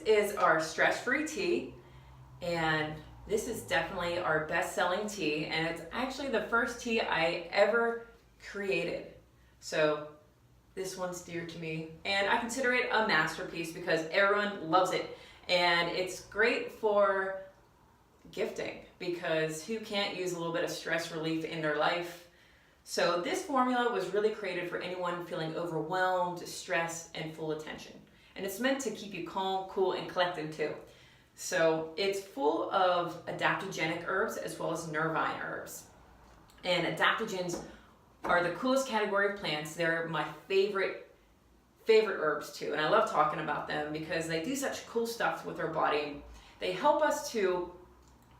is our stress-free tea, and this is definitely our best-selling tea, and it's actually the first tea I ever created. So this one's dear to me, and I consider it a masterpiece because everyone loves it, and it's great for gifting because who can't use a little bit of stress relief in their life? So this formula was really created for anyone feeling overwhelmed, stressed, and full of tension. And it's meant to keep you calm, cool, and collected too. So it's full of adaptogenic herbs as well as nervine herbs. And adaptogens are the coolest category of plants. They're my favorite herbs too. And I love talking about them because they do such cool stuff with our body. They help us to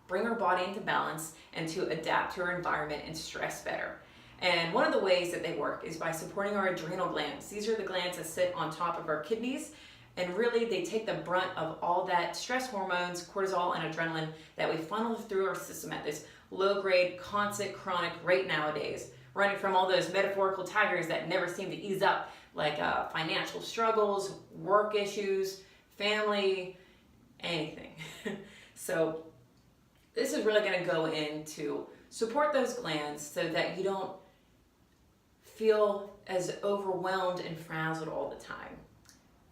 bring our body into balance and to adapt to our environment and stress better. And one of the ways that they work is by supporting our adrenal glands. These are the glands that sit on top of our kidneys, and really they take the brunt of all that stress hormones, cortisol and adrenaline that we funnel through our system at this low-grade, constant, chronic rate nowadays, running from all those metaphorical tigers that never seem to ease up, like financial struggles, work issues, family, anything. So this is really going to go in to support those glands so that you don't feel as overwhelmed and frazzled all the time.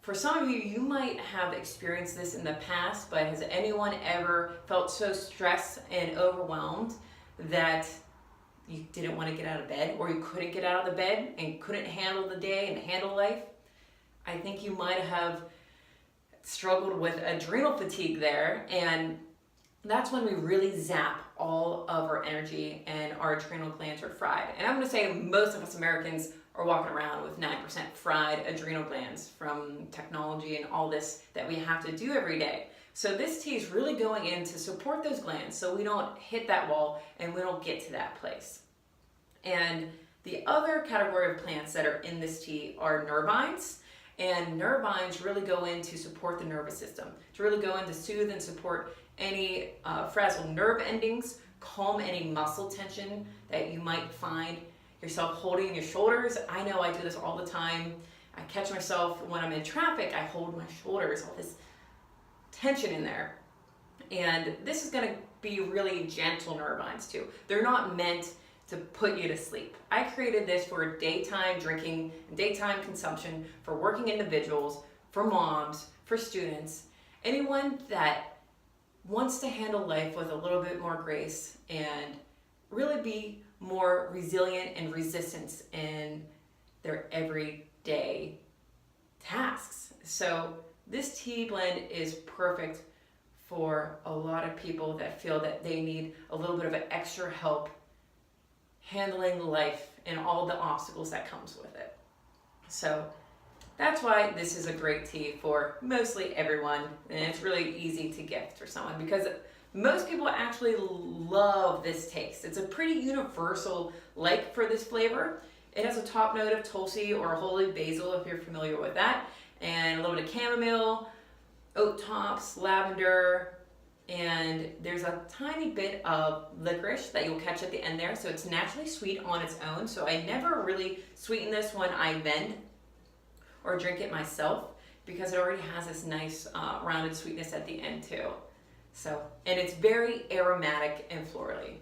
For some of you, you might have experienced this in the past, but has anyone ever felt so stressed and overwhelmed that you didn't want to get out of bed, or you couldn't get out of the bed and couldn't handle the day and handle life? I think you might have struggled with adrenal fatigue there, and that's when we really zap all of our energy and our adrenal glands are fried. And I'm going to say most of us Americans are walking around with 9% fried adrenal glands from technology and all this that we have to do every day. So this tea is really going in to support those glands so we don't hit that wall and we don't get to that place. And the other category of plants that are in this tea are nervines. And nervines really go in to support the nervous system, to really go in to soothe and support any frazzled nerve endings, calm any muscle tension that you might find yourself holding in your shoulders. I know I do this all the time. I catch myself when I'm in traffic, I hold my shoulders, all this tension in there. And this is going to be really gentle nervines too. They're not meant to put you to sleep. I created this for daytime drinking, daytime consumption, for working individuals, for moms, for students, anyone that wants to handle life with a little bit more grace and really be more resilient and resistant in their everyday tasks. So this tea blend is perfect for a lot of people that feel that they need a little bit of an extra help handling life and all the obstacles that comes with it. So that's why this is a great tea for mostly everyone, and it's really easy to gift for someone because most people actually love this taste. It's a pretty universal like for this flavor. It has a top note of Tulsi or holy basil if you're familiar with that, and a little bit of chamomile, oat tops, lavender, and there's a tiny bit of licorice that you'll catch at the end there, so it's naturally sweet on its own. So I never really sweeten this when I vend or drink it myself because it already has this nice rounded sweetness at the end too. So, and it's very aromatic and florally.